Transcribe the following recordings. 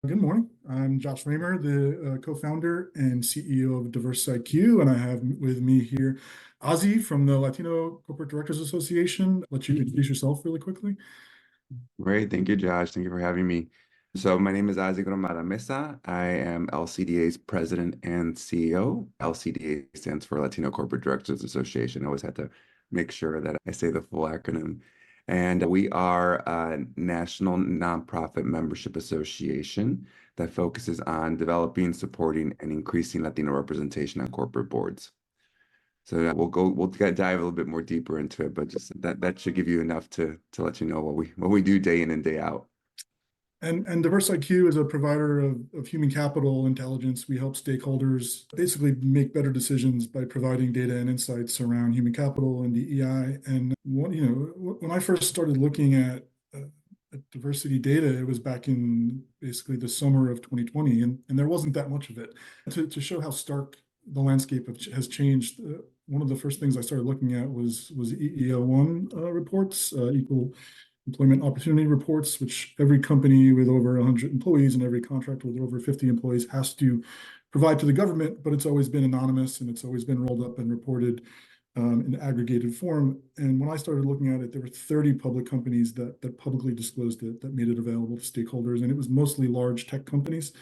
Good morning. I'm Josh Raymer, the co-founder and CEO of DiversIQ, and I have with me here Ozzie from the Latino Corporate Directors Association. Let you introduce yourself really quickly. Great. Thank you, Josh. Thank you for having me. So my name is Ozzie Gromada Meza. I am LCDA's president and CEO. LCDA stands for Latino Corporate Directors Association. I always had to make sure that I say the full acronym. And we are a national nonprofit membership association that focuses on developing, supporting, and increasing Latino representation on corporate boards. So we'll dive a little bit more deeper into it, but just that should give you enough to let you know what we do day in and day out. And DiversIQ is a provider of human capital intelligence. We help stakeholders basically make better decisions by providing data and insights around human capital and DEI. And when I first started looking at diversity data, it was back in basically the summer of 2020, and there wasn't that much of it. To show how stark the landscape has changed, one of the first things I started looking at was EEO1 reports, equal employment opportunity reports, which every company with over 100 employees and every contractor with over 50 employees has to provide to the government, but it's always been anonymous and it's always been rolled up and reported in aggregated form. And when I started looking at it, there were 30 public companies that publicly disclosed it, that made it available to stakeholders, and it was mostly large tech companies.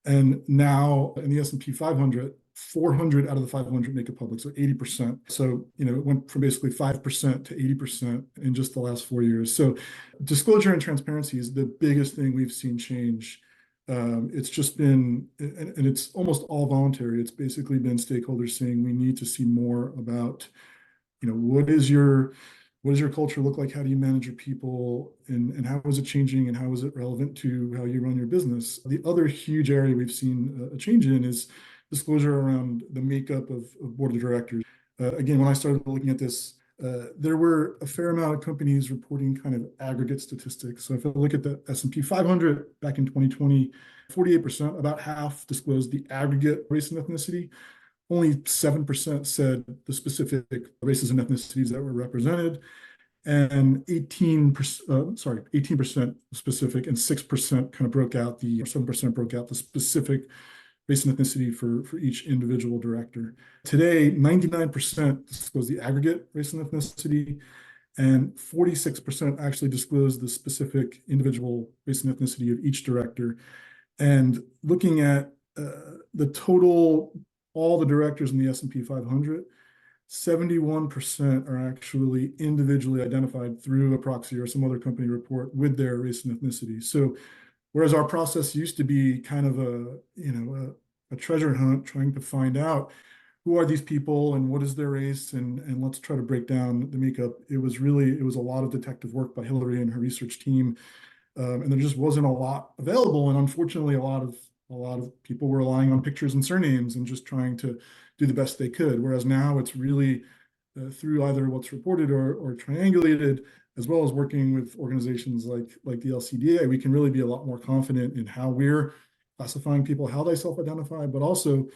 And now in the S&P 500, 400 out of the 500 make it public, so 80%. So, it went from basically 5% to 80% in just the last 4 years. So disclosure and transparency is the biggest thing we've seen change. It's just been, and it's almost all voluntary. It's basically been stakeholders saying we need to see more about, what is your culture look like? How do you manage your people? And how is it changing? And how is it relevant to how you run your business? The other huge area we've seen a change in is disclosure around the makeup of board of directors. Again, when I started looking at this, there were a fair amount of companies reporting kind of aggregate statistics. So if I look at the S&P 500 back in 2020, 48%, about half disclosed the aggregate race and ethnicity. Only 7% said the specific races and ethnicities that were represented, and 18% specific, and 6% kind of broke out the, or 7% broke out the specific race and ethnicity for each individual director. Today, 99% disclose the aggregate race and ethnicity, and 46% actually disclose the specific individual race and ethnicity of each director. And looking at the total, all the directors in the S&P 500, 71% are actually individually identified through a proxy or some other company report with their race and ethnicity. So whereas our process used to be kind of a treasure hunt, trying to find out who are these people and what is their race, and let's try to break down the makeup. It was a lot of detective work by Hillary and her research team, and there just wasn't a lot available. And unfortunately, a lot of people were relying on pictures and surnames and just trying to do the best they could. Whereas now it's really through either what's reported or triangulated, as well as working with organizations like the LCDA, we can really be a lot more confident in how we're classifying people, how they self-identify, but also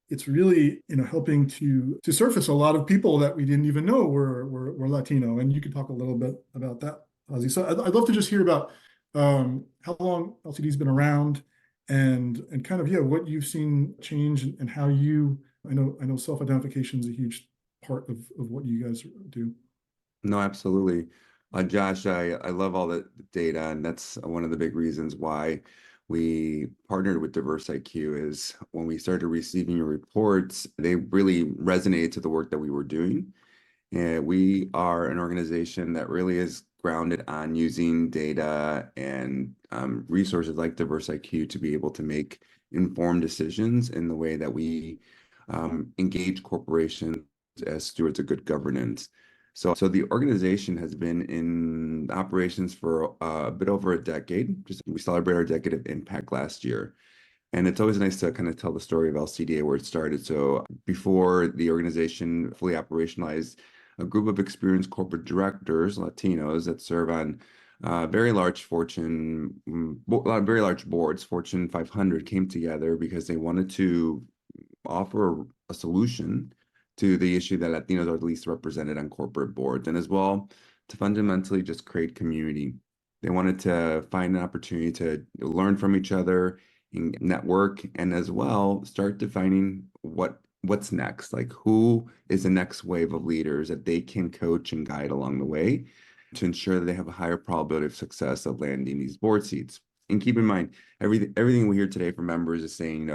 it's really helping to surface a lot of people that we didn't even know were Latino. And you could talk a little bit about that, Ozzie. So I'd love to just hear about how long LCD's been around and kind of what you've seen change and how I know self-identification is a huge part of what you guys do. No, absolutely. Josh, I love all the data, and that's one of the big reasons why we partnered with DiversIQ. Is when we started receiving your reports, they really resonated to the work that we were doing. And we are an organization that really is grounded on using data and resources like DiversIQ to be able to make informed decisions in the way that we engage corporations as stewards of good governance. So the organization has been in operations for a bit over a decade. We celebrated our decade of impact last year. And it's always nice to kind of tell the story of LCDA, where it started. So before the organization fully operationalized, a group of experienced corporate directors, Latinos, that serve on very large boards, Fortune 500, came together because they wanted to offer a solution to the issue that Latinos are least represented on corporate boards, and as well to fundamentally just create community. They wanted to find an opportunity to learn from each other and network, and as well start defining what's next, like who is the next wave of leaders that they can coach and guide along the way to ensure that they have a higher probability of success of landing these board seats. And keep in mind, everything we hear today from members is saying,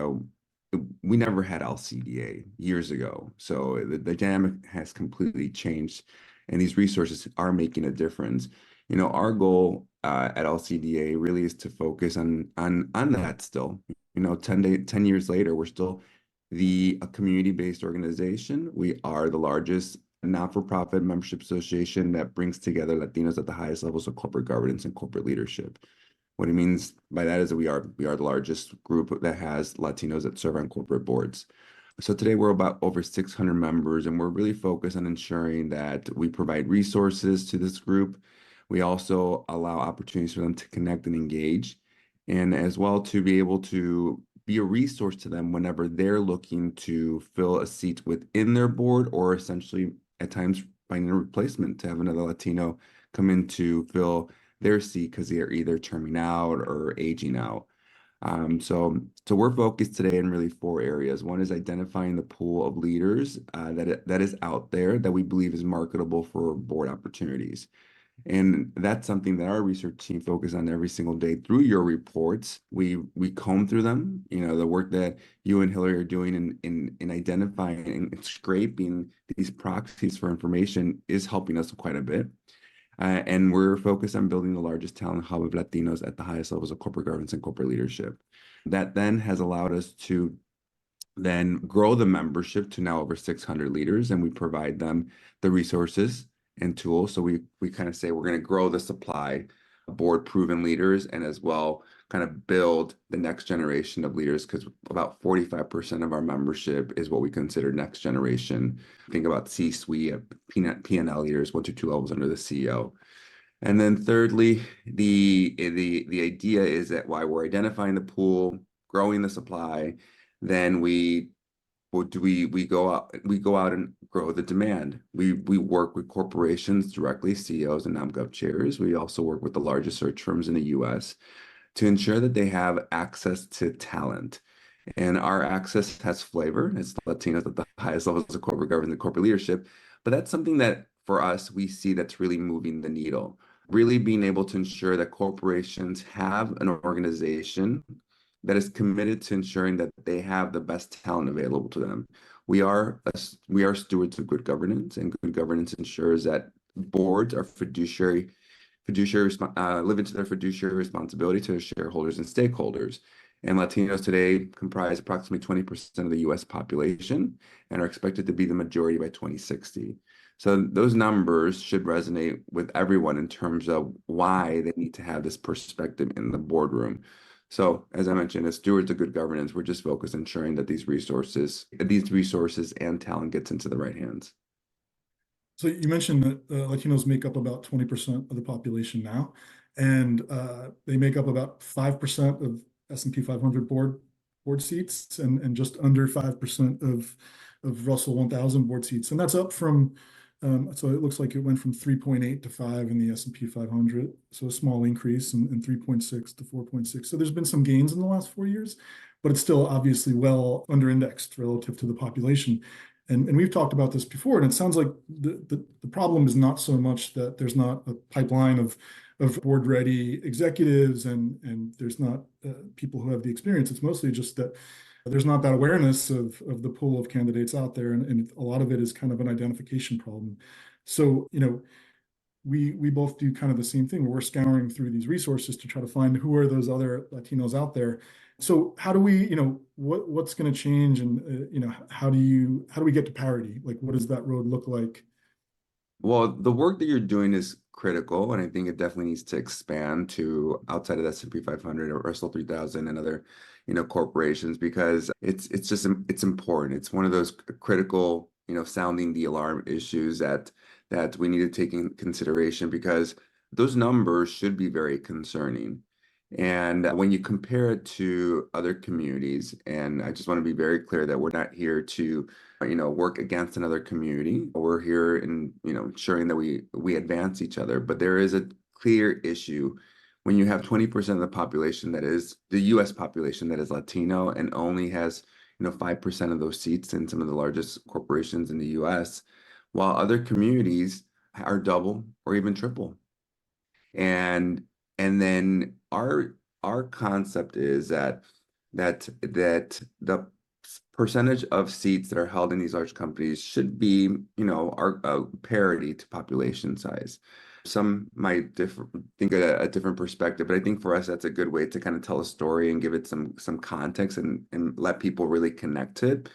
we never had LCDA years ago. So the dynamic has completely changed, and these resources are making a difference. Our goal at LCDA really is to focus on that still. 10 years later, we're still a community-based organization. We are the largest not-for-profit membership association that brings together Latinos at the highest levels of corporate governance and corporate leadership. What it means by that is that we are the largest group that has Latinos that serve on corporate boards. So today we're about over 600 members, and we're really focused on ensuring that we provide resources to this group. We also allow opportunities for them to connect and engage, and as well to be able to be a resource to them whenever they're looking to fill a seat within their board, or essentially at times finding a replacement to have another Latino come in to fill their seat because they are either terming out or aging out. So we're focused today in really four areas. One is identifying the pool of leaders that is out there that we believe is marketable for board opportunities. And that's something that our research team focuses on every single day through your reports. We comb through them. The work that you and Hillary are doing in identifying and scraping these proxies for information is helping us quite a bit. And we're focused on building the largest talent hub of Latinos at the highest levels of corporate governance and corporate leadership. That then has allowed us to then grow the membership to now over 600 leaders, and we provide them the resources and tools. So we kind of say we're going to grow the supply of board proven leaders, and as well kind of build the next generation of leaders, because about 45% of our membership is what we consider next generation. Think about C-suite, P&L leaders, 1 to 2 levels under the CEO. And then thirdly, the idea is that while we're identifying the pool, growing the supply, then we go out and grow the demand. We work with corporations directly, CEOs and NomGov chairs. We also work with the largest search firms in the US to ensure that they have access to talent. And our access has flavor. It's Latinos at the highest levels of corporate governance and corporate leadership. But that's something that for us, we see that's really moving the needle. Really being able to ensure that corporations have an organization that is committed to ensuring that they have the best talent available to them. We are stewards of good governance, and good governance ensures that boards are live into their fiduciary responsibility to their shareholders and stakeholders. And Latinos today comprise approximately 20% of the US population and are expected to be the majority by 2060. So those numbers should resonate with everyone in terms of why they need to have this perspective in the boardroom. So as I mentioned, as stewards of good governance, we're just focused on ensuring that these resources and talent gets into the right hands. So you mentioned that Latinos make up about 20% of the population now, and they make up about 5% of S&P 500 board seats, and just under 5% of Russell 1000 board seats. And that's up from, so it looks like it went from 3.8 to 5 in the S&P 500. So a small increase, and 3.6 to 4.6. So there's been some gains in the last 4 years, but it's still obviously well under indexed relative to the population. And we've talked about this before, and it sounds like the problem is not so much that there's not a pipeline of board ready executives, and there's not people who have the experience. It's mostly just that there's not that awareness of the pool of candidates out there, and a lot of it is kind of an identification problem. So, we both do kind of the same thing. We're scouring through these resources to try to find who are those other Latinos out there. So how do we, what's going to change, and how do we get to parity? Like, what does that road look like? Well, the work that you're doing is critical, and I think it definitely needs to expand to outside of the S&P 500 or Russell 3000 and other, corporations, because it's important. It's one of those critical, sounding the alarm issues that we need to take in consideration, because those numbers should be very concerning. And when you compare it to other communities, and I just want to be very clear that we're not here to, work against another community. We're here in, ensuring that we advance each other. But there is a clear issue when you have 20% of the population that is the US population that is Latino and only has, 5% of those seats in some of the largest corporations in the US, while other communities are double or even triple. And then our concept is that the percentage of seats that are held in these large companies should be, our parity to population size. Some might think a different perspective, but I think for us that's a good way to kind of tell a story and give it some context and let people really connect to it.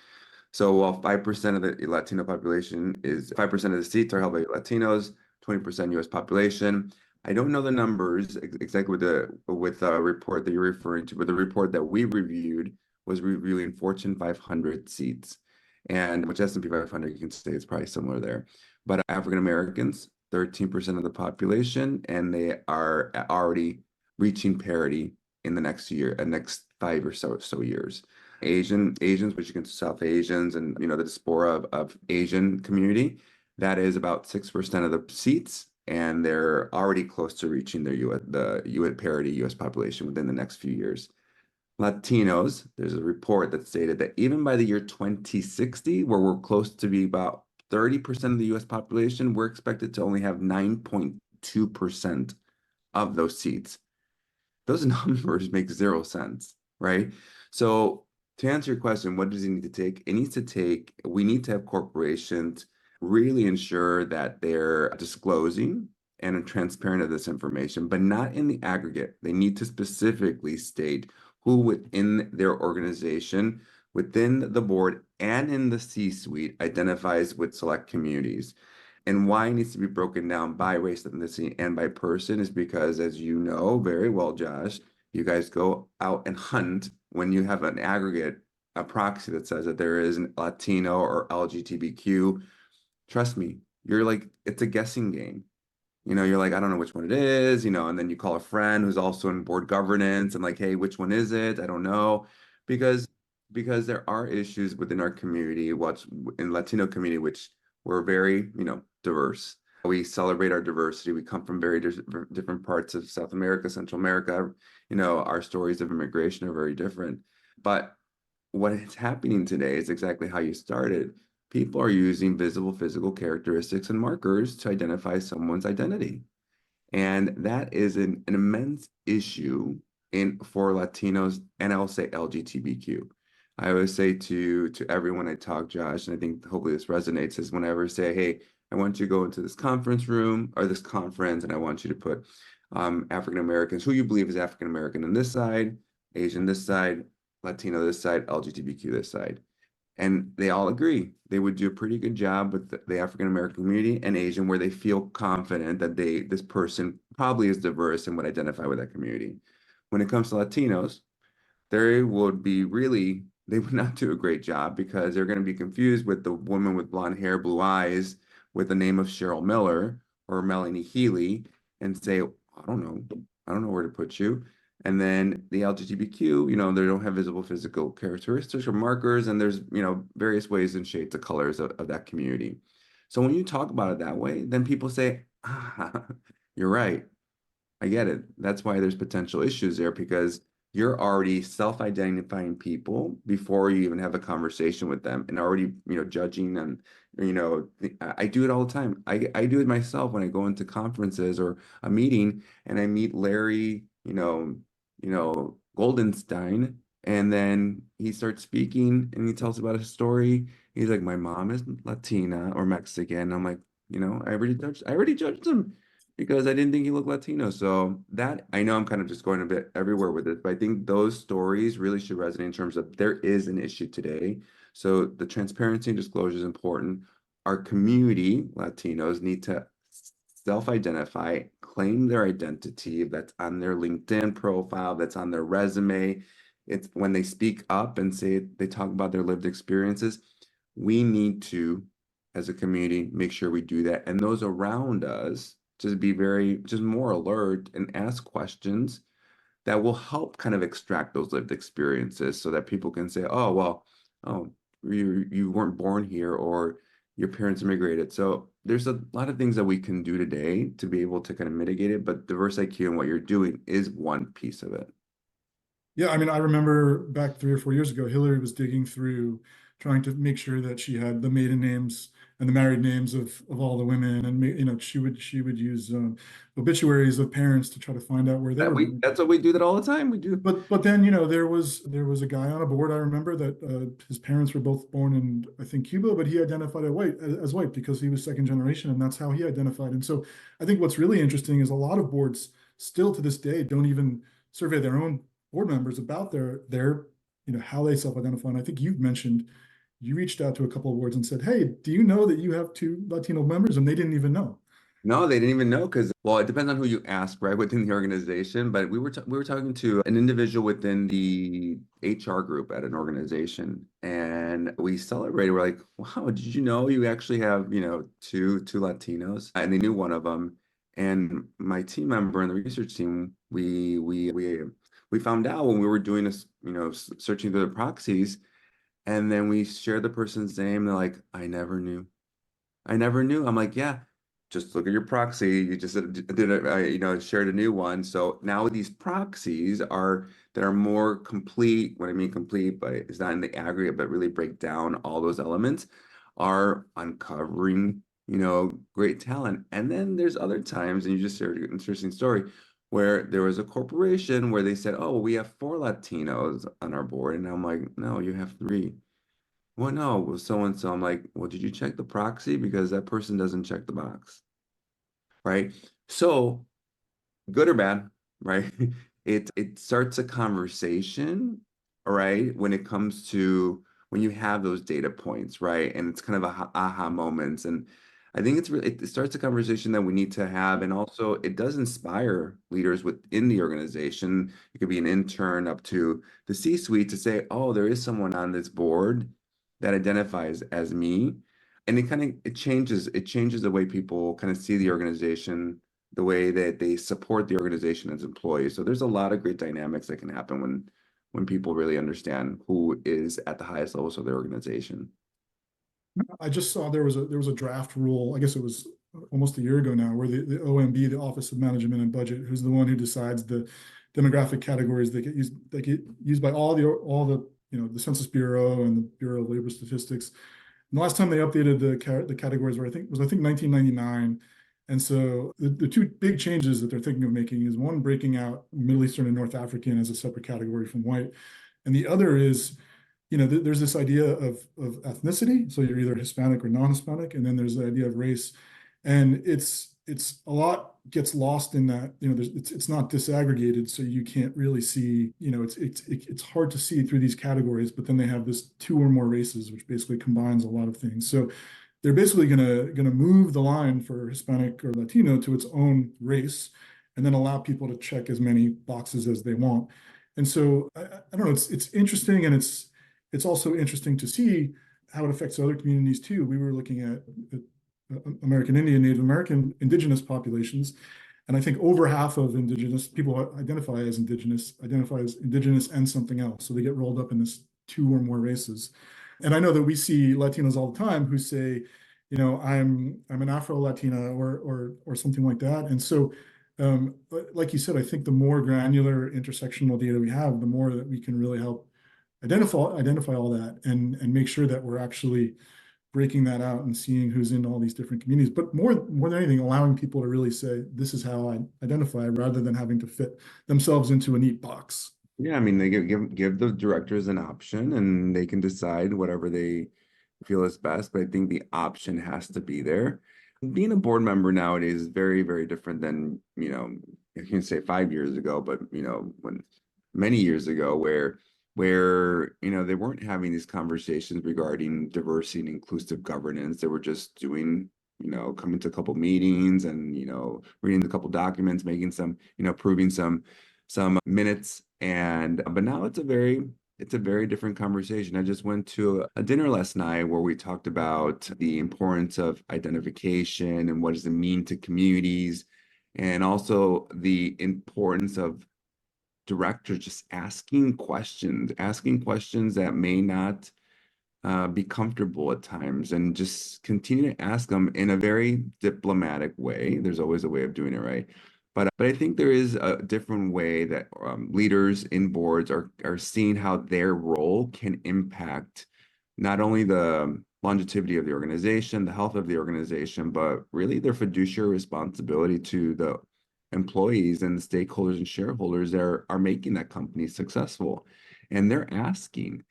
So while 5% of the Latino population is 5% of the seats are held by Latinos, 20% US population. I don't know the numbers exactly with the report that you're referring to, but the report that we reviewed was reviewing Fortune 500 seats, and which S&P 500 you can say is probably similar there. But African Americans, 13% of the population, and they are already reaching parity in the next year, next 5 or so years. Asians, which you can South Asians and the diaspora of Asian community, that is about 6% of the seats, and they're already close to reaching their US parity US population within the next few years. Latinos, there's a report that stated that even by the year 2060, where we're close to be about 30% of the US population, we're expected to only have 9.2% of those seats. Those numbers make zero sense, right? So to answer your question, what does it need to take? We need to have corporations really ensure that they're disclosing and are transparent of this information, but not in the aggregate. They need to specifically state who within their organization, within the board, and in the C-suite identifies with select communities. And why it needs to be broken down by race, ethnicity, and by person is because, as you know very well, Josh, you guys go out and hunt when you have an aggregate, a proxy that says that there is an Latino or LGBTQ. Trust me, you're like, it's a guessing game. You're like, I don't know which one it is, and then you call a friend who's also in board governance and like, hey, which one is it? I don't know. Because there are issues within our community, what's in Latino community, which we're very, diverse. We celebrate our diversity. We come from very different parts of South America, Central America. Our stories of immigration are very different. But what is happening today is exactly how you started. People are using visible physical characteristics and markers to identify someone's identity. And that is an immense issue for Latinos, and I'll say LGBTQ. I always say to everyone I talk, Josh, and I think hopefully this resonates, is whenever I say, hey, I want you to go into this conference room or this conference, and I want you to put African Americans, who you believe is African American on this side, Asian this side, Latino this side, LGBTQ this side. And they all agree they would do a pretty good job with the African American community and Asian, where they feel confident that this person probably is diverse and would identify with that community. When it comes to Latinos, they would not do a great job because they're going to be confused with the woman with blonde hair, blue eyes, with the name of Cheryl Miller or Melanie Healy, and say, I don't know where to put you. And then the LGBTQ, they don't have visible physical characteristics or markers, and there's, various ways and shades of colors of that community. So when you talk about it that way, then people say, you're right. I get it. That's why there's potential issues there, because you're already self-identifying people before you even have a conversation with them, and already, judging them. I do it all the time. I do it myself when I go into conferences or a meeting and I meet Larry, Goldenstein, and then he starts speaking and he tells about his story. He's like, my mom is Latina or Mexican. I'm like, I already judged him because I didn't think he looked Latino. So that, I know I'm kind of just going a bit everywhere with it, but I think those stories really should resonate in terms of there is an issue today. So the transparency and disclosure is important. Our community, Latinos, need to self-identify, claim their identity that's on their LinkedIn profile, that's on their resume. It's when they speak up and they talk about their lived experiences. We need to, as a community, make sure we do that. And those around us just be just more alert and ask questions that will help kind of extract those lived experiences so that people can say, oh, well, oh, you weren't born here, or your parents immigrated. So there's a lot of things that we can do today to be able to kind of mitigate it, but diverse IQ and what you're doing is one piece of it. Yeah, I mean, I remember back 3 or 4 years ago, Hillary was digging through trying to make sure that she had the maiden names and the married names of all the women, and she would use obituaries of parents to try to find out where they were born. That's what we do that all the time. We do. But then there was a guy on a board I remember that his parents were both born in I think Cuba, but he identified as white because he was second generation, and that's how he identified. And so I think what's really interesting is a lot of boards still to this day don't even survey their own board members about their how they self-identify. And I think you've mentioned you reached out to a couple of boards and said, "Hey, do you know that you have two Latino members?" And they didn't even know. No, they didn't even know because, well, it depends on who you ask, right, within the organization. But we were talking to an individual within the HR group at an organization, and we celebrated. We're like, "Wow, did you know you actually have, two Latinos?" And they knew one of them. And my team member and the research team, we found out when we were doing this, searching through the proxies, and then we shared the person's name. They're like, "I never knew." I never knew. I'm like, yeah, just look at your proxy. You just shared a new one. So now these proxies are that are more complete. What I mean complete, but it's not in the aggregate, but really break down all those elements, are uncovering, great talent. And then there's other times, and you just shared an interesting story where there was a corporation where they said, "Oh, we have 4 Latinos on our board," and I'm like, "No, you have 3." Well, no, well, so and so. I'm like, well, did you check the proxy? Because that person doesn't check the box, right? So, good or bad, right? It starts a conversation, right? When it comes to when you have those data points, right? And it's kind of aha moments. And I think it starts a conversation that we need to have. And also it does inspire leaders within the organization. It could be an intern up to the C-suite to say, oh, there is someone on this board that identifies as me. And it changes the way people kind of see the organization, the way that they support the organization as employees. So there's a lot of great dynamics that can happen when people really understand who is at the highest levels of their organization. I just saw there was a draft rule. I guess it was almost a year ago now, where the OMB, the Office of Management and Budget, who's the one who decides the demographic categories that get used by all the Census Bureau and the Bureau of Labor Statistics. And the last time they updated the categories was 1999. And so the two big changes that they're thinking of making is one, breaking out Middle Eastern and North African as a separate category from white, and the other is there's this idea of ethnicity. So you're either Hispanic or non-Hispanic, and then there's the idea of race, and it's a lot gets lost in that. It's not disaggregated, so you can't really see. It's hard to see through these categories. But then they have this two or more races, which basically combines a lot of things. So they're basically gonna move the line for Hispanic or Latino to its own race, and then allow people to check as many boxes as they want. And so I don't know. It's interesting, and it's also interesting to see how it affects other communities too. We were looking at American Indian, Native American, indigenous populations, and I think over half of indigenous people identify as indigenous and something else. So they get rolled up in this two or more races. And I know that we see Latinos all the time who say, I'm an Afro-Latina or something like that. And so like you said, I think the more granular intersectional data we have, the more that we can really help identify all that and make sure that we're actually breaking that out and seeing who's in all these different communities. But more than anything, allowing people to really say, this is how I identify, rather than having to fit themselves into a neat box. Yeah, I mean, they give the directors an option and they can decide whatever they feel is best, but I think the option has to be there. Being a board member nowadays is very, very different than, you can say 5 years ago, but when many years ago where they weren't having these conversations regarding diversity and inclusive governance. They were just doing, coming to a couple meetings and, reading a couple documents, making some, approving some minutes. But now it's a very different conversation. I just went to a dinner last night where we talked about the importance of identification and what does it mean to communities, and also the importance of directors just asking questions that may not be comfortable at times and just continue to ask them in a very diplomatic way. There's always a way of doing it right. But I think there is a different way that leaders in boards are seeing how their role can impact not only the longevity of the organization, the health of the organization, but really their fiduciary responsibility to the employees and the stakeholders and shareholders that are making that company successful. And they're asking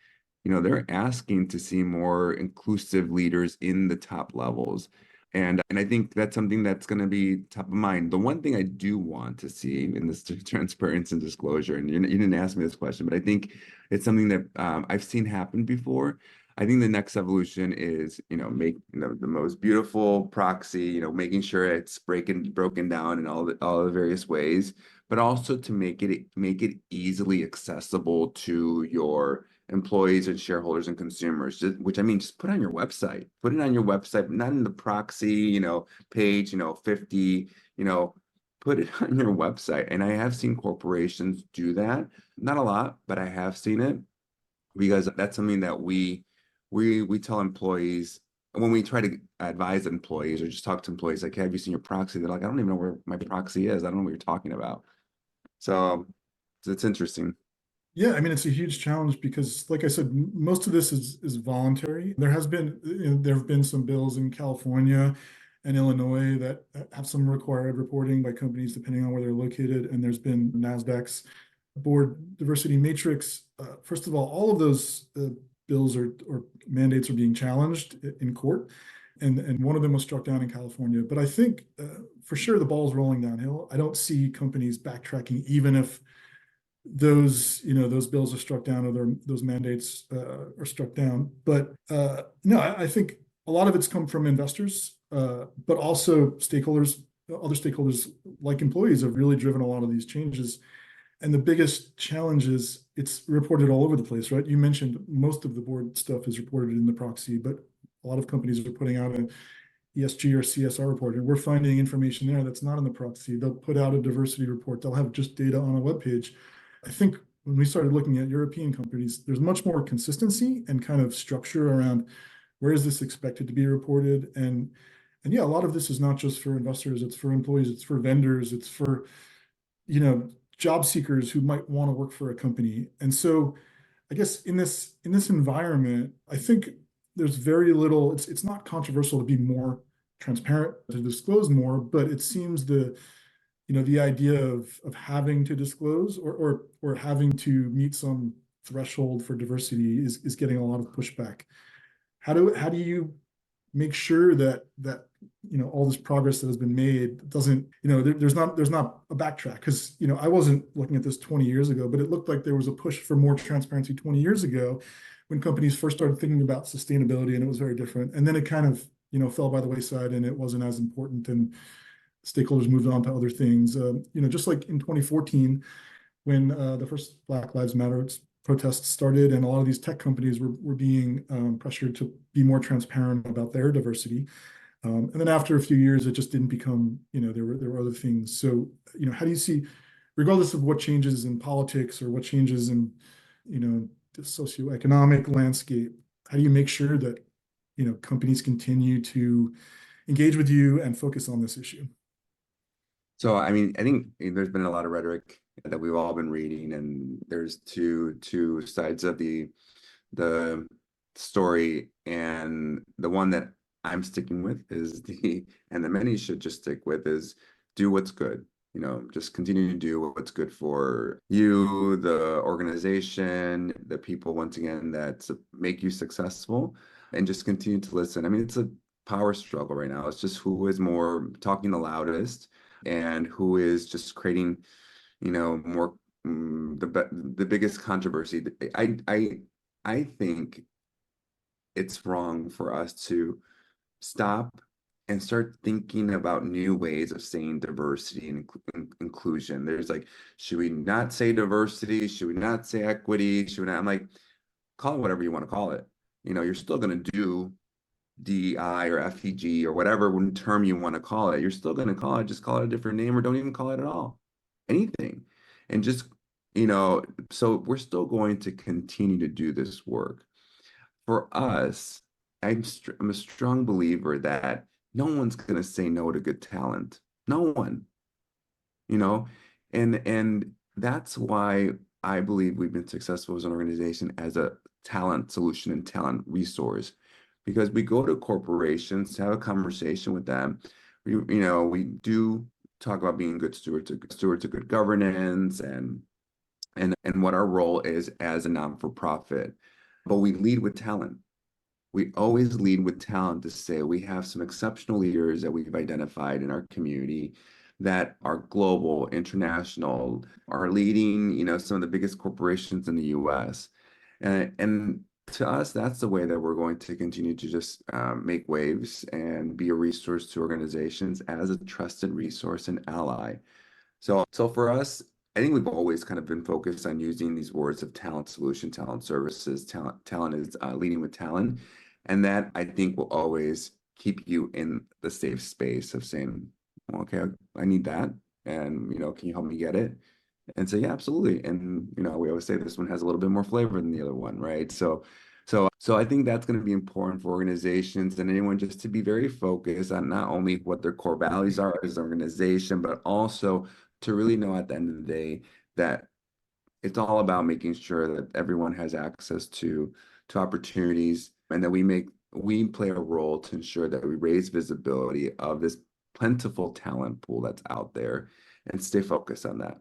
to see more inclusive leaders in the top levels. And I think that's something that's going to be top of mind. The one thing I do want to see in this transparency and disclosure, and you didn't ask me this question, but I think it's something that I've seen happen before. I think the next evolution is, make the most beautiful proxy, making sure it's broken down in all the various ways, but also to make it easily accessible to your employees and shareholders and consumers, which I mean, just put it on your website. Put it on your website, not in the proxy, page, 50, put it on your website. And I have seen corporations do that. Not a lot, but I have seen it because that's something that we tell employees when we try to advise employees or just talk to employees, like, hey, have you seen your proxy? They're like, I don't even know where my proxy is. I don't know what you're talking about. So it's interesting. Yeah, I mean, it's a huge challenge because, like I said, most of this is voluntary. There have been some bills in California and Illinois that have some required reporting by companies depending on where they're located, and there's been NASDAQ's board diversity matrix. First of all of those bills or mandates are being challenged in court, and one of them was struck down in California. But I think for sure the ball is rolling downhill. I don't see companies backtracking, even if those bills are struck down or those mandates are struck down. But no, I think a lot of it's come from investors, but also stakeholders. Other stakeholders like employees have really driven a lot of these changes. And the biggest challenge is it's reported all over the place, right? You mentioned most of the board stuff is reported in the proxy, but a lot of companies are putting out an ESG or CSR report, and we're finding information there that's not in the proxy. They'll put out a diversity report. They'll have just data on a web page. I think when we started looking at European companies, there's much more consistency and kind of structure around where is this expected to be reported. And yeah, a lot of this is not just for investors, it's for employees, it's for vendors, it's for, job seekers who might want to work for a company. And so I guess in this environment, I think there's very little, it's not controversial to be more transparent, to disclose more, but it seems the idea of having to disclose or having to meet some threshold for diversity is getting a lot of pushback. How do you make sure that all this progress that has been made doesn't, there's not a backtrack? Because I wasn't looking at this 20 years ago, but it looked like there was a push for more transparency 20 years ago when companies first started thinking about sustainability, and it was very different. And then it kind of fell by the wayside, and it wasn't as important, and stakeholders moved on to other things. Just like in 2014, when the first Black Lives Matter protests started, and a lot of these tech companies were being pressured to be more transparent about their diversity. And then after a few years, it just didn't become, there were other things. So, how do you see, regardless of what changes in politics or what changes in, the socioeconomic landscape, how do you make sure that, companies continue to engage with you and focus on this issue? So, I mean, I think there's been a lot of rhetoric that we've all been reading, and there's two sides of the story, and the one that I'm sticking with is and the many should just stick with is do what's good. Just continue to do what's good for you, the organization, the people, once again, that make you successful, and just continue to listen. I mean, it's a power struggle right now. It's just who is more talking the loudest and who is just creating, more the biggest controversy. I think it's wrong for us to stop and start thinking about new ways of saying diversity and inclusion. There's like, should we not say diversity? Should we not say equity? Should we not? I'm like, call it whatever you want to call it. You're still going to do DEI or FEG or whatever term you want to call it. You're still going to call it, just call it a different name, or don't even call it at all. Anything. And just, so we're still going to continue to do this work. for us, I'm a strong believer that no one's going to say no to good talent. No one, you know, and that's why I believe we've been successful as an organization as a talent solution and talent resource, because we go to corporations to have a conversation with them. We do talk about being good stewards of good governance and what our role is as a non-for-profit, but we lead with talent. We always lead with talent to say we have some exceptional leaders that we've identified in our community that are global, international, are leading, some of the biggest corporations in the US. And to us, that's the way that we're going to continue to just make waves and be a resource to organizations as a trusted resource and ally. So for us, I think we've always kind of been focused on using these words of talent solution, talent services, talent is leading with talent. And that I think will always keep you in the safe space of saying, "Well, okay, I need that. And, can you help me get it?" And say, "Yeah, absolutely." And, we always say this one has a little bit more flavor than the other one, right? So I think that's going to be important for organizations and anyone just to be very focused on not only what their core values are as an organization, but also to really know at the end of the day that it's all about making sure that everyone has access to opportunities, and that we play a role to ensure that we raise visibility of this plentiful talent pool that's out there and stay focused on that.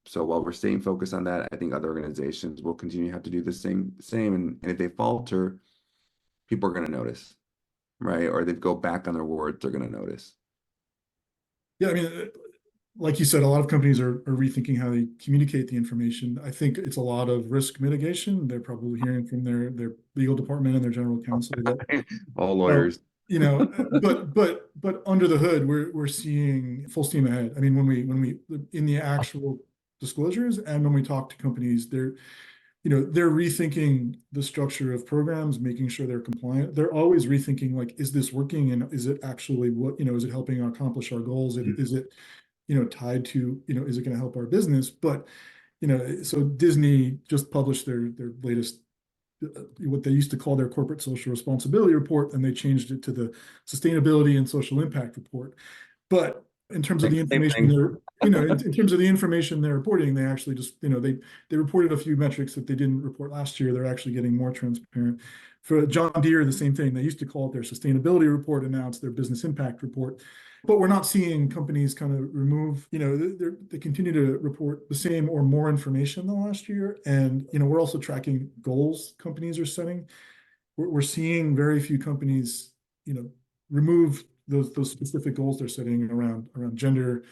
So while we're staying focused on that, I think other organizations will continue to have to do the same. And if they falter, people are going to notice, right? Or they go back on their words, they're going to notice. Yeah, I mean, like you said, a lot of companies are rethinking how they communicate the information. I think it's a lot of risk mitigation. They're probably hearing from their legal department and their general counsel that, All well, lawyers. but under the hood, we're seeing full steam ahead. I mean, when we in the actual disclosures and when we talk to companies, they're rethinking the structure of programs, making sure they're compliant. They're always rethinking, like, is this working, and is it actually is it helping accomplish our goals? Is it tied to, is it going to help our business? But, so Disney just published their latest, what they used to call their corporate social responsibility report, and they changed it to the sustainability and social impact report. But in terms of the Same information thing. in terms of the information they're reporting, they actually just, they reported a few metrics that they didn't report last year. They're actually getting more transparent. For John Deere, the same thing. They used to call it their sustainability report, and now it's their business impact report. But we're not seeing companies kind of remove, they continue to report the same or more information than last year. And, we're also tracking goals companies are setting. We're seeing very few companies, remove those specific goals they're setting around gender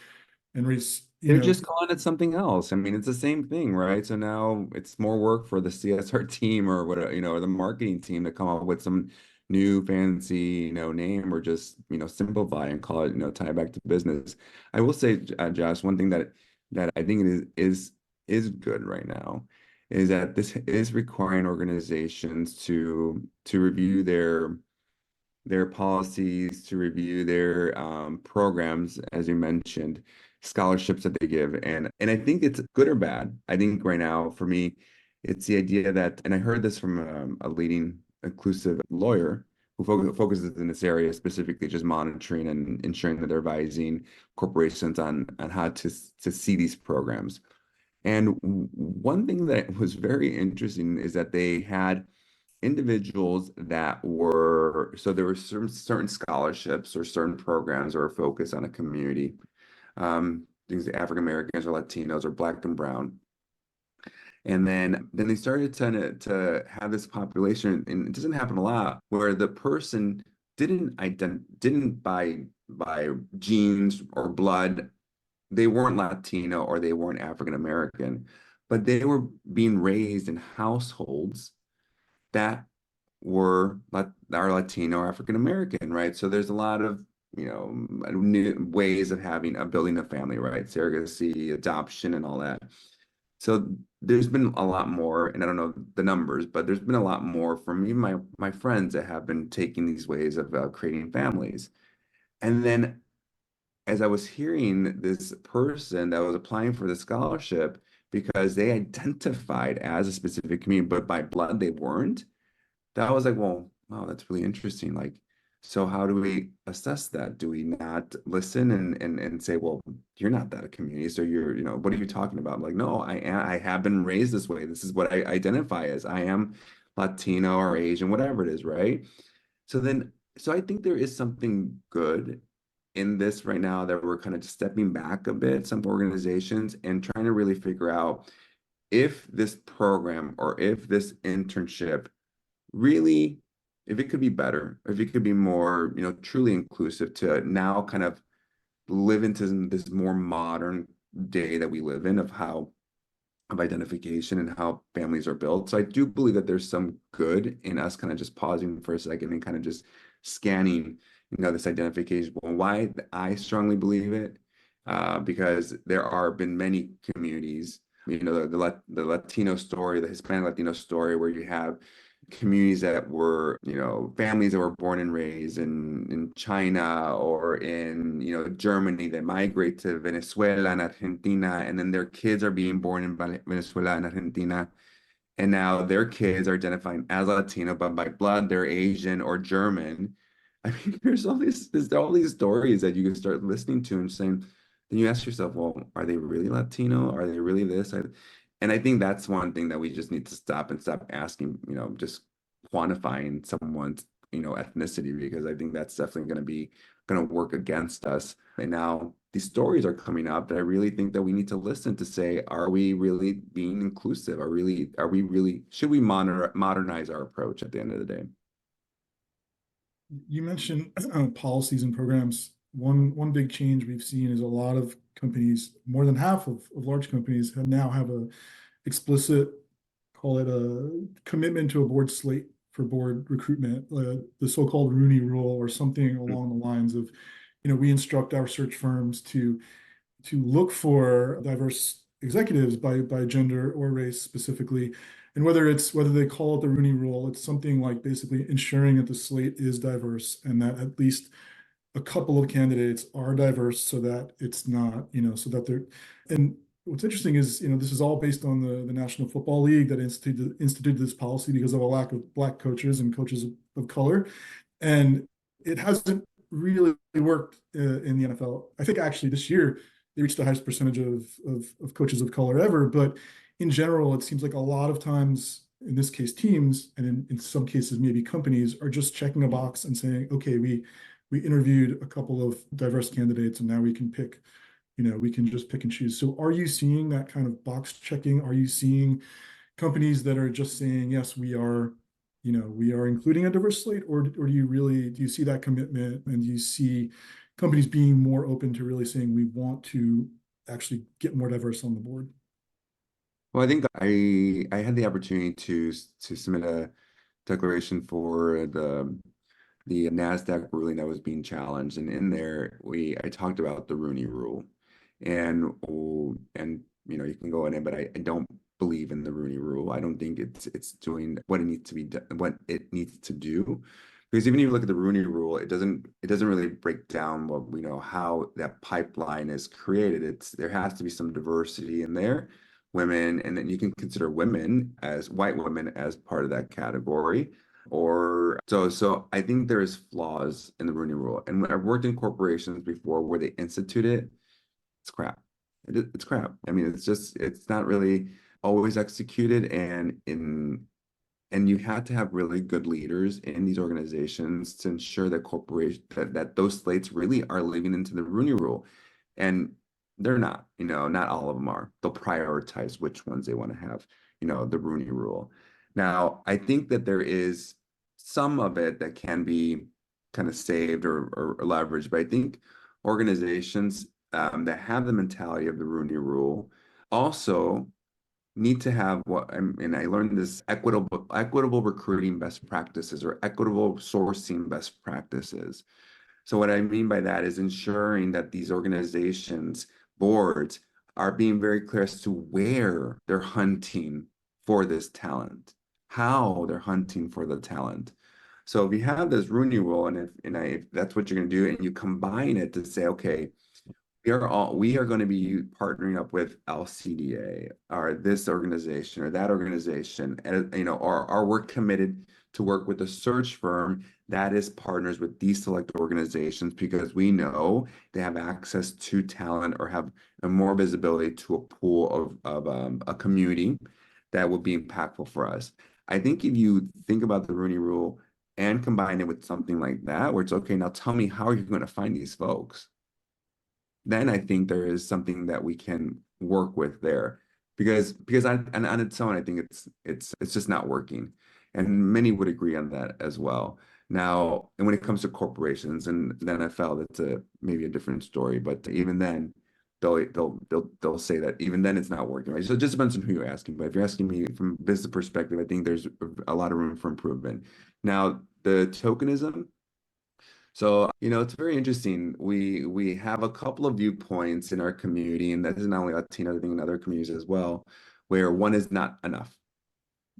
and race. They're just calling it something else. I mean, it's the same thing, right? So now it's more work for the CSR team or whatever, or the marketing team to come up with some new fancy, name, or just, simplify and call it, tie it back to business. I will say, Josh, one thing that I think is good right now is that this is requiring organizations to review their policies, to review their programs, as you mentioned, scholarships that they give. And I think it's good or bad. I think right now, for me, it's the idea that, and I heard this from a leading inclusive lawyer who focuses in this area, specifically just monitoring and ensuring that they're advising corporations on how to see these programs. And one thing that was very interesting is that they had individuals that were, so there were certain scholarships or certain programs that were focused on a community, things like African Americans or Latinos or Black and Brown. And then they started to have this population, and it doesn't happen a lot, where the person didn't by genes or blood, they weren't Latino or they weren't African American, but they were being raised in households that are Latino or African American, right? So there's a lot of, new ways of building a family, right? Surrogacy, adoption, and all that. So there's been a lot more, and I don't know the numbers, but there's been a lot more from even my friends that have been taking these ways of creating families. And then as I was hearing this person that was applying for the scholarship because they identified as a specific community, but by blood they weren't, that was like, well, wow, that's really interesting. Like, so how do we assess that? Do we not listen and say, well, you're not that a community, so you're, what are you talking about? I'm like, no, I have been raised this way. This is what I identify as. I am Latino or Asian, whatever it is, right? So I think there is something good in this right now that we're kind of stepping back a bit, some organizations, and trying to really figure out if this program or if this internship really, if it could be better, if it could be more, truly inclusive to now kind of live into this more modern day that we live in of identification and how families are built. So I do believe that there's some good in us kind of just pausing for a second and kind of just scanning, this identification. Well, why I strongly believe it, because there are been many communities, the Latino story, the Hispanic Latino story, where you have communities that were, families that were born and raised in China or in, Germany that migrate to Venezuela and Argentina, and then their kids are being born in Venezuela and Argentina. And now their kids are identifying as Latino, but by blood, they're Asian or German. I mean, there's all these stories that you can start listening to and saying, then you ask yourself, well, are they really Latino? Are they really this? And I think that's one thing that we just need to stop asking, just quantifying someone's, ethnicity, because I think that's definitely going to work against us. And now these stories are coming up that I really think that we need to listen to say, are we really being inclusive? Should we modernize our approach at the end of the day? You mentioned policies and programs. One big change we've seen is a lot of companies, more than half of large companies, now have a explicit, call it a commitment to a board slate for board recruitment, the so-called Rooney Rule, or something along the lines of, we instruct our search firms to look for diverse executives by gender or race specifically. And whether they call it the Rooney Rule, it's something like basically ensuring that the slate is diverse and that at least a couple of candidates are diverse, so that it's not, so that they're. And what's interesting is, this is all based on the National Football League that instituted this policy because of a lack of Black coaches and coaches of color. And it hasn't really worked in the NFL. I think actually this year they reached the highest percentage of coaches of color ever. But in general, it seems like a lot of times, in this case, teams, and in some cases, maybe companies, are just checking a box and saying, okay, we interviewed a couple of diverse candidates and now we can pick, we can just pick and choose. So are you seeing that kind of box checking? Are you seeing companies that are just saying, yes, we are including a diverse slate, or do you see that commitment, and do you see companies being more open to really saying we want to actually get more diverse on the board? Well, I think I had the opportunity to submit a declaration for the NASDAQ ruling that was being challenged, and in there I talked about the Rooney Rule, and you can go in it, but I don't believe in the Rooney Rule. I don't think it's doing what it needs to be done, what it needs to do. Because even if you look at the Rooney Rule, it doesn't really break down what we know how that pipeline is created. There has to be some diversity in there, women, and then you can consider women as white women as part of that category. Or so I think there's flaws in the Rooney Rule. And when I've worked in corporations before where they institute it, it's crap. It's crap. I mean, it's not really always executed, and you have to have really good leaders in these organizations to ensure that that those slates really are living into the Rooney Rule. And they're not, not all of them are. They'll prioritize which ones they want to have, the Rooney Rule. Now, I think that there is some of it that can be kind of saved or leveraged, but I think organizations that have the mentality of the Rooney Rule also need to have and I learned this equitable recruiting best practices or equitable sourcing best practices. So what I mean by that is ensuring that these organizations, boards, are being very clear as to where they're hunting for this talent, how they're hunting for the talent. So if you have this Rooney Rule, if that's what you're going to do, and you combine it to say, okay, we are going to be partnering up with LCDA or this organization or that organization, and or we're committed to work with a search firm that is partners with these select organizations because we know they have access to talent or have more visibility to a pool of a community that will be impactful for us. I think if you think about the Rooney Rule and combine it with something like that, where it's okay, now tell me how are you going to find these folks? Then I think there is something that we can work with there because on its own, I think it's just not working. And many would agree on that as well. Now, and when it comes to corporations and the NFL, that's maybe a different story. But even then, they'll say that even then it's not working, right? So it just depends on who you're asking. But if you're asking me from a business perspective, I think there's a lot of room for improvement. Now, the tokenism. So, it's very interesting. We have a couple of viewpoints in our community, and that is not only Latino, I think in other communities as well, where one is not enough.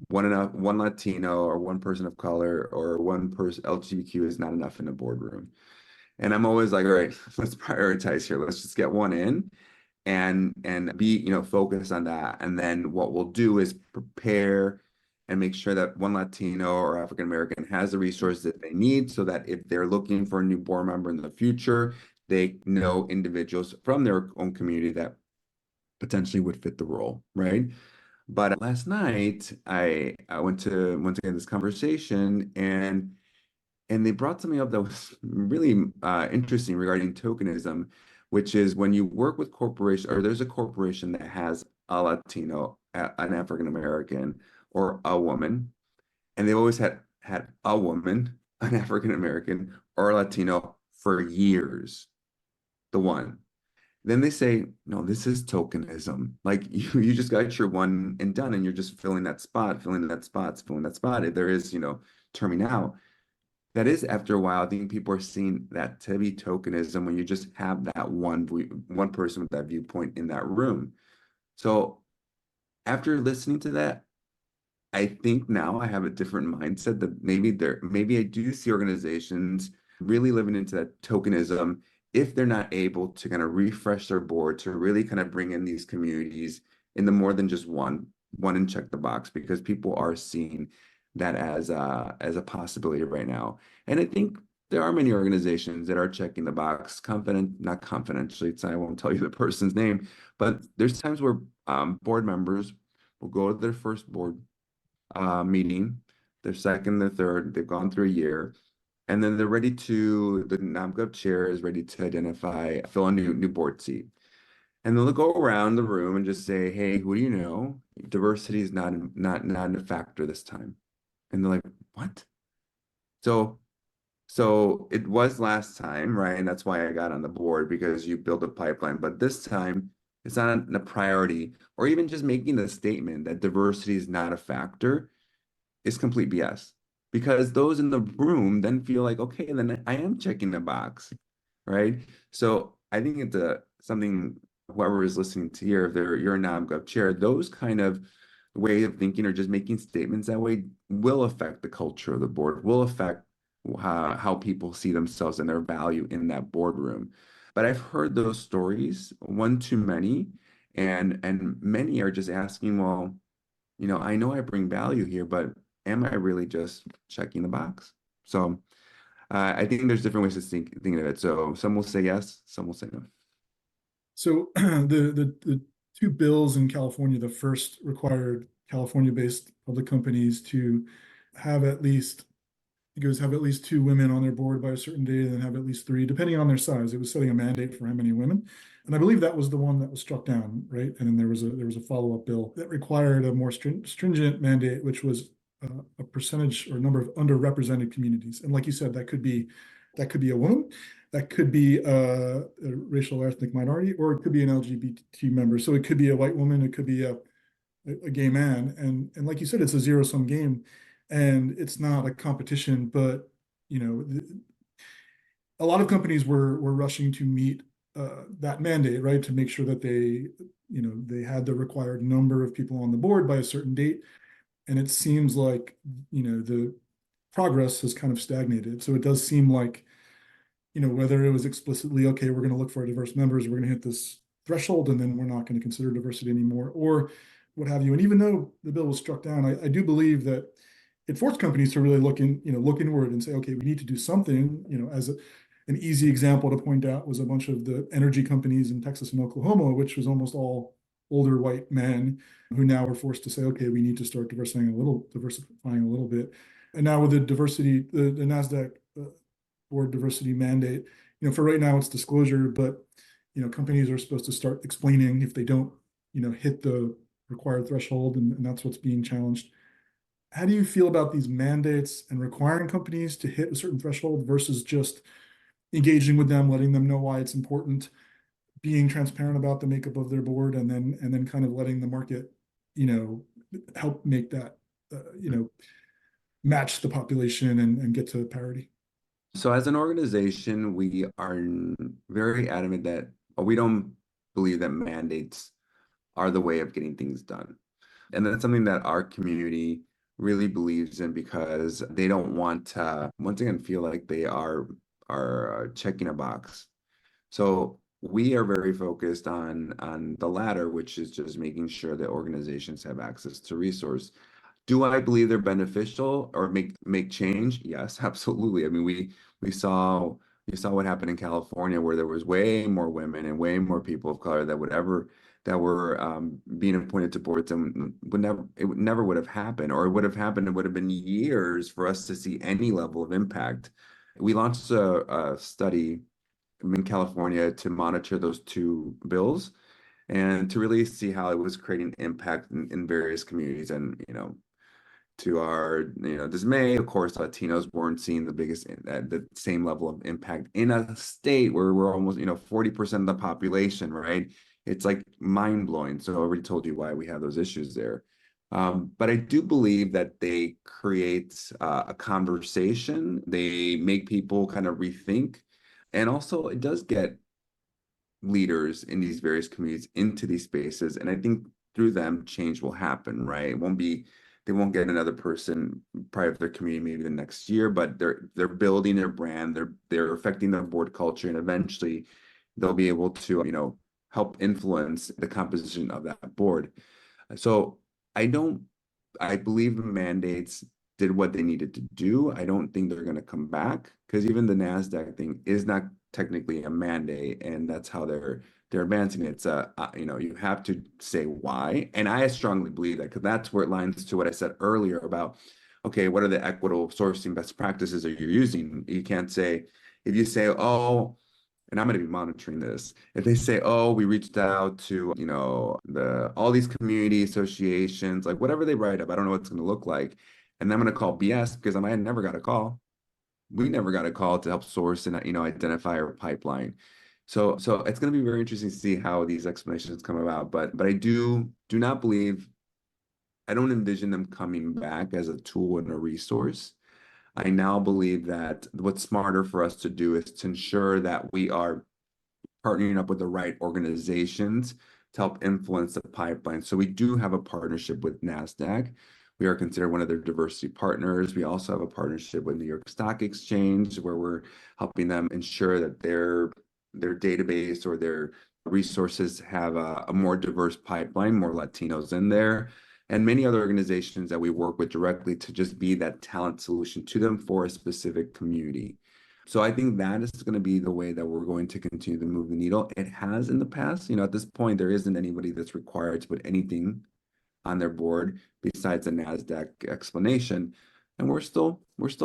One Latino or one person of color or one person LGBTQ is not enough in a boardroom. And I'm always like, all right, let's prioritize here. Let's just get one in and be, focused on that. And then what we'll do is prepare and make sure that one Latino or African American has the resources that they need so that if they're looking for a new board member in the future, they know individuals from their own community that potentially would fit the role, right? But last night I went to once again this conversation and they brought something up that was really interesting regarding tokenism, which is when you work with corporation or there's a corporation that has a Latino, an African American, or a woman, and they've always had a woman, an African American, or a Latino for years, the one. Then they say, no, this is tokenism. Like you just got your one and done, and you're just filling that spot, filling that spot, filling that spot. If there is, terming out. That is, after a while, I think people are seeing that to be tokenism when you just have that one person with that viewpoint in that room. So after listening to that, I think now I have a different mindset that maybe I do see organizations really living into that tokenism if they're not able to kind of refresh their board to really kind of bring in these communities into more than just one and check the box because people are seeing that as a possibility right now. And I think there are many organizations that are checking the box, not confidentially, I won't tell you the person's name, but there's times where board members will go to their first board meeting, their second, their third, they've gone through a year, and then the NomGov chair is ready to fill a new board seat. And they'll go around the room and just say, hey, who do you know? Diversity is not a factor this time. And they're like, what? So it was last time, right? And that's why I got on the board because you built a pipeline. But this time, it's not a priority, or even just making the statement that diversity is not a factor is complete BS. Because those in the room then feel like, okay, then I am checking the box, right? So I think it's something whoever is listening to here, if you're a NomGov chair, those kind of way of thinking or just making statements that way will affect the culture of the board, will affect how people see themselves and their value in that boardroom. But I've heard those stories one too many, and many are just asking, well, I know I bring value here, but am I really just checking the box? So I think there's different ways to thinking of it. So some will say yes, some will say no. So the two bills in California, the first required California-based public companies to have at least, it goes have at least two women on their board by a certain date and then have at least three, depending on their size. It was setting a mandate for how many women. And I believe that was the one that was struck down, right? And then there was a follow-up bill that required a more stringent mandate, which was a percentage or number of underrepresented communities. And like you said, that could be a woman, that could be a racial or ethnic minority, or it could be an LGBT member. So it could be a white woman, it could be a gay man. And like you said, it's a zero-sum game and it's not a competition, but a lot of companies were rushing to meet that mandate, right? To make sure that they had the required number of people on the board by a certain date. And it seems like, the progress has kind of stagnated. So it does seem like, whether it was explicitly, okay, we're going to look for diverse members, we're going to hit this threshold, and then we're not going to consider diversity anymore, or what have you. And even though the bill was struck down, I do believe that it forced companies to really look inward and say, okay, we need to do something. An easy example to point out was a bunch of the energy companies in Texas and Oklahoma, which was almost all older white men who now were forced to say, okay, we need to start diversifying a little bit. And now with the NASDAQ board diversity mandate, for right now it's disclosure, but companies are supposed to start explaining if they don't, hit the required threshold, and that's what's being challenged. How do you feel about these mandates and requiring companies to hit a certain threshold versus just engaging with them, letting them know why it's important, being transparent about the makeup of their board, and then kind of letting the market, help make that, match the population and get to parity? So as an organization, we are very adamant that we don't believe that mandates are the way of getting things done. And that's something that our community really believes in, because they don't want to, once again, feel like they are checking a box. So we are very focused on the latter, which is just making sure that organizations have access to resource. Do I believe they're beneficial or make change? Yes, absolutely. I mean, we saw you saw what happened in California, where there was way more women and way more people of color that were being appointed to boards, and it never would have happened, or it would have happened. It would have been years for us to see any level of impact. We launched a study in California to monitor those two bills and to really see how it was creating impact in various communities. And to our dismay, of course, Latinos weren't seeing the same level of impact in a state where we're almost 40% of the population, right? It's like mind blowing. So I already told you why we have those issues there. But I do believe that they create a conversation. They make people kind of rethink, and also it does get leaders in these various communities into these spaces. And I think through them, change will happen, right? They won't get another person part of their community maybe the next year, but they're building their brand, they're affecting their board culture, and eventually they'll be able to, help influence the composition of that board. So I believe the mandates did what they needed to do. I don't think they're going to come back, because even the NASDAQ thing is not technically a mandate, and that's how they're advancing it. It's you have to say why, and I strongly believe that, because that's where it lines to what I said earlier about, okay, what are the equitable sourcing best practices that you're using? You can't say, if you say, oh, and I'm going to be monitoring this. If they say, oh, we reached out to, all these community associations, like whatever they write up, I don't know what it's going to look like. And I'm going to call BS, because I never got a call. We never got a call to help source and, identify our pipeline. So it's going to be very interesting to see how these explanations come about. But I do not believe, I don't envision them coming back as a tool and a resource. I now believe that what's smarter for us to do is to ensure that we are partnering up with the right organizations to help influence the pipeline. So we do have a partnership with NASDAQ. We are considered one of their diversity partners. We also have a partnership with New York Stock Exchange, where we're helping them ensure that their database or their resources have a more diverse pipeline, more Latinos in there, and many other organizations that we work with directly to just be that talent solution to them for a specific community. So I think that is going to be the way that we're going to continue to move the needle. It has in the past. At this point, there isn't anybody that's required to put anything on their board besides a NASDAQ explanation. And we're still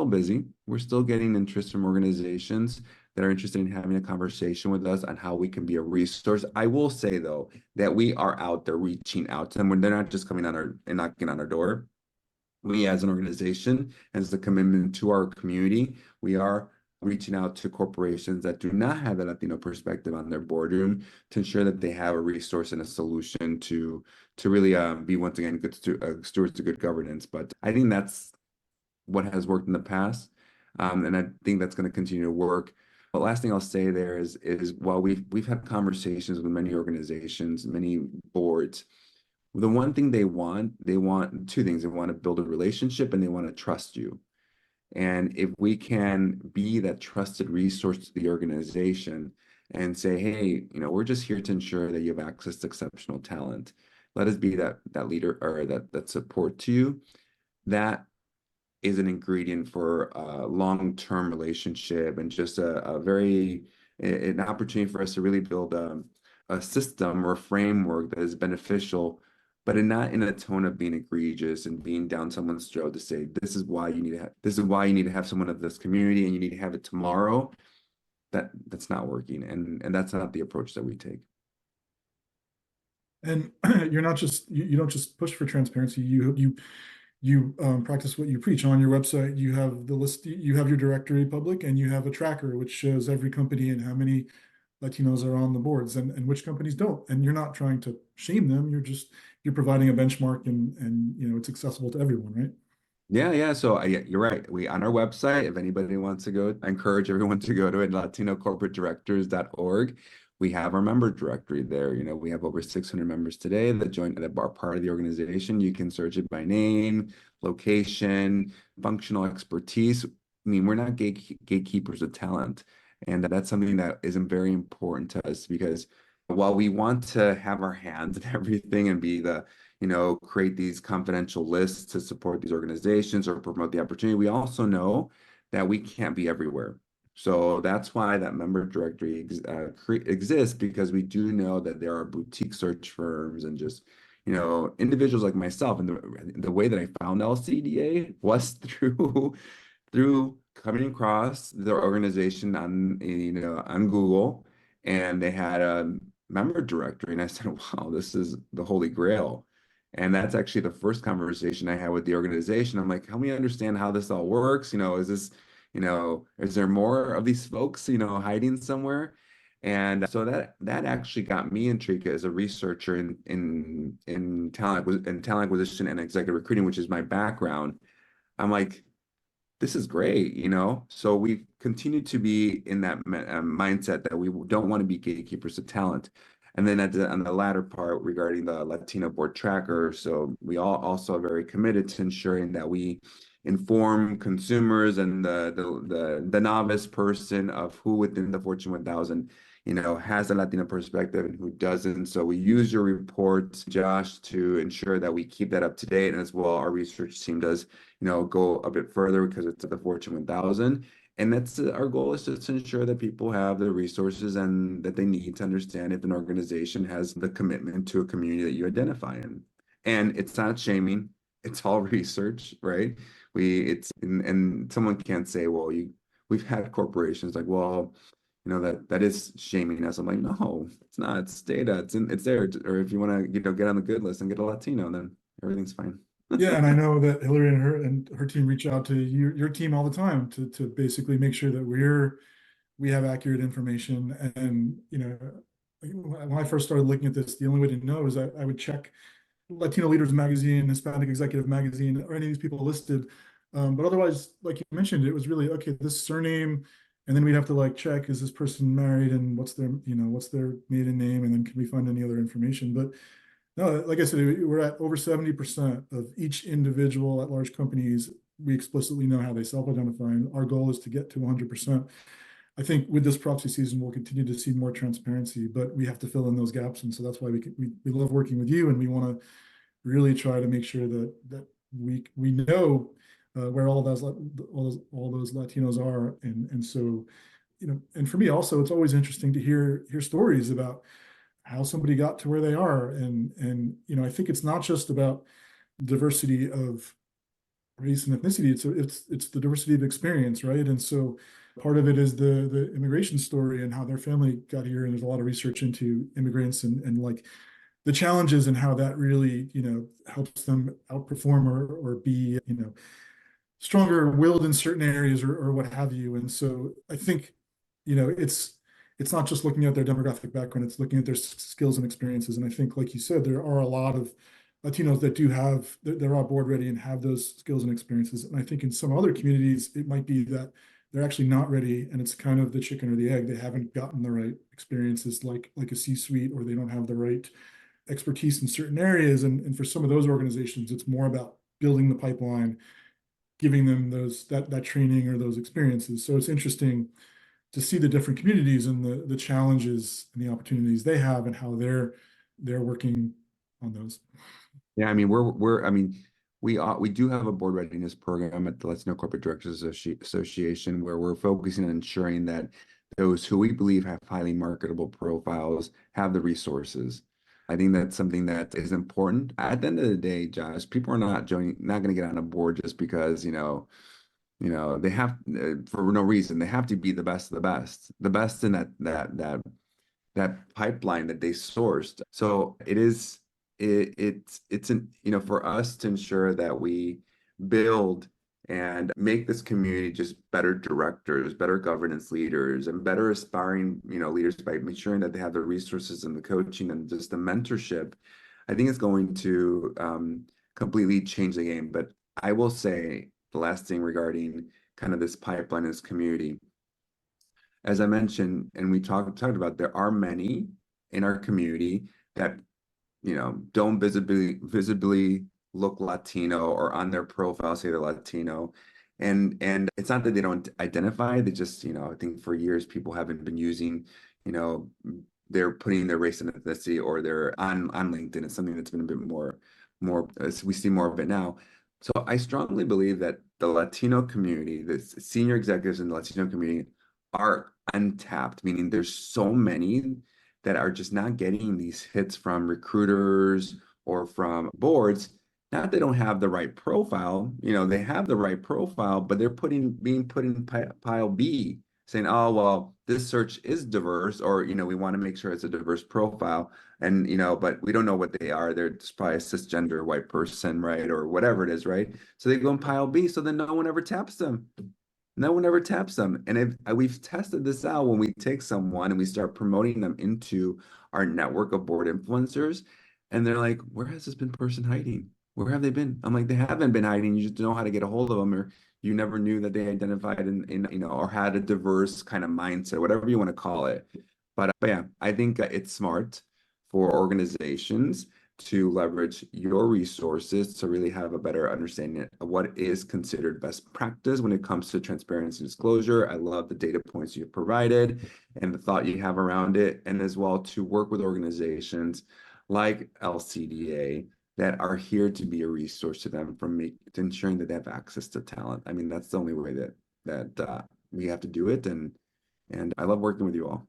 busy. We're still getting interest from organizations that are interested in having a conversation with us on how we can be a resource. I will say, though, that we are out there reaching out to them when they're not just coming on and knocking on our door. We, as an organization, as a commitment to our community, we are reaching out to corporations that do not have a Latino perspective on their boardroom, to ensure that they have a resource and a solution to really be, once again, good stewards to good governance. But I think that's what has worked in the past, and I think that's going to continue to work. But last thing I'll say there is while we've had conversations with many organizations, many boards, the one thing they want two things. They want to build a relationship, and they want to trust you. And if we can be that trusted resource to the organization and say, hey, we're just here to ensure that you have access to exceptional talent. Let us be that leader, or that support to you. That is an ingredient for a long-term relationship and just a very an opportunity for us to really build a system or a framework that is beneficial, but not in a tone of being egregious and being down someone's throat to say this is why you need to have this is why you need to have someone of this community and you need to have it tomorrow. That's not working, and that's not the approach that we take. And you're not just you don't just push for transparency. You practice what you preach. On your website. You have the list. You have your directory public, and you have a tracker which shows every company and how many Latinos are on the boards and which companies don't. And you're not trying to shame them. You're providing a benchmark, and it's accessible to everyone, right? Yeah. So yeah, you're right. We on our website, if anybody wants to go, I encourage everyone to go to it, LatinoCorporateDirectors.org. We have our member directory there. We have over 600 members today that are part of the organization. You can search it by name, location, functional expertise. I mean, we're not gatekeepers of talent. And that's something that is very important to us because while we want to have our hands in everything and be create these confidential lists to support these organizations or promote the opportunity, we also know that we can't be everywhere. So that's why that member directory exists, because we do know that there are boutique search firms and just individuals like myself. And the way that I found LCDA was through coming across their organization on Google, and they had a member directory, and I said, "Wow, this is the holy grail." And that's actually the first conversation I had with the organization. I'm like, "Help me understand how this all works. Is there more of these folks, hiding somewhere?" And so that actually got me intrigued as a researcher in talent acquisition and executive recruiting, which is my background. I'm like, this is great. So we continue to be in that mindset that we don't want to be gatekeepers of talent. And then on the latter part regarding the Latino board tracker, so we all also are very committed to ensuring that we inform consumers and the novice person of who within the Fortune 1000 has a Latino perspective and who doesn't. So we use your report, Josh, to ensure that we keep that up to date. And as well, our research team does go a bit further because it's at the Fortune 1000. And that's our goal, is just to ensure that people have the resources and that they need to understand if an organization has the commitment to a community that you identify in. And it's not shaming, it's all research, right? And someone can't say, well, we've had corporations like, well, that is shaming us. I'm like, no, it's not. It's data. It's there. Or if you want to, get on the good list and get a Latino, then everything's fine. Yeah, and I know that Hillary and her team reach out to your team all the time to basically make sure that we have accurate information. And when I first started looking at this, the only way to know is I would check Latino Leaders Magazine, Hispanic Executive Magazine, or any of these people listed. But otherwise, like you mentioned, it was really, okay, this surname, and then we'd have to check, is this person married, and what's their maiden name, and then can we find any other information? But no, like I said, we're at over 70% of each individual at large companies. We explicitly know how they self-identify, and our goal is to get to 100%. I think with this proxy season, we'll continue to see more transparency, but we have to fill in those gaps. And so that's why we love working with you, and we want to really try to make sure that we know where all those Latinos are. And so, and for me also, it's always interesting to hear stories about how somebody got to where they are. And I think it's not just about diversity of race and ethnicity, it's the diversity of experience, right? And so part of it is the immigration story and how their family got here. And there's a lot of research into immigrants and the challenges and how that really, helps them outperform or be, stronger willed in certain areas or what have you. And so I think, it's not just looking at their demographic background, it's looking at their skills and experiences. And I think, like you said, there are a lot of Latinos that they're all board ready and have those skills and experiences. And I think in some other communities, it might be that they're actually not ready, and it's kind of the chicken or the egg. They haven't gotten the right experiences like a C-suite, or they don't have the right expertise in certain areas. And for some of those organizations, it's more about building the pipeline, giving them that training or those experiences. So it's interesting to see the different communities and the challenges and the opportunities they have and how they're working on those. Yeah, I mean, we do have a board readiness program at the Latino Corporate Directors Association where we're focusing on ensuring that those who we believe have highly marketable profiles have the resources. I think that's something that is important. At the end of the day, Josh, people are not going to get on a board just because, they have for no reason. They have to be the best in that pipeline that they sourced. So it's an, for us to ensure that we build and make this community just better directors, better governance leaders, and better aspiring, leaders by ensuring that they have the resources and the coaching and just the mentorship. I think it's going to completely change the game. But I will say the last thing regarding kind of this pipeline, this community, as I mentioned, and we talked about, there are many in our community that don't visibly look Latino or on their profile say they're Latino. And it's not that they don't identify, they just, I think for years people haven't been using, they're putting their race and ethnicity or they're on LinkedIn. It's something that's been a bit more, we see more of it now. So I strongly believe that the Latino community, the senior executives in the Latino community are untapped, meaning there's so many that are just not getting these hits from recruiters or from boards. Not that they don't have the right profile, they have the right profile, but they're being put in pile B, saying, oh, well, this search is diverse, or, we want to make sure it's a diverse profile. And, but we don't know what they are. They're just probably a cisgender white person, right? Or whatever it is, right? So they go in pile B, so then no one ever taps them. No one ever taps them. And if we've tested this out when we take someone and we start promoting them into our network of board influencers, and they're like, where has this person hiding? Where have they been? I'm like, they haven't been hiding. You just don't know how to get a hold of them, or you never knew that they identified in or had a diverse kind of mindset, whatever you want to call it. But yeah, I think it's smart for organizations to leverage your resources to really have a better understanding of what is considered best practice when it comes to transparency and disclosure. I love the data points you've provided and the thought you have around it, and as well to work with organizations like LCDA that are here to be a resource to them to ensuring that they have access to talent. I mean, that's the only way that we have to do it, and I love working with you all.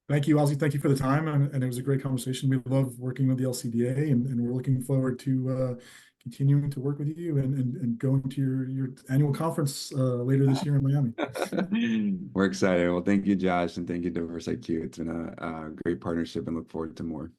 Thank you, Ozzie. Thank you for the time, and it was a great conversation. We love working with the LCDA, and we're looking forward to continuing to work with you and going to your annual conference later this year in Miami. We're excited. Well, thank you, Josh, and thank you, DiversIQ. It's been a great partnership and look forward to more.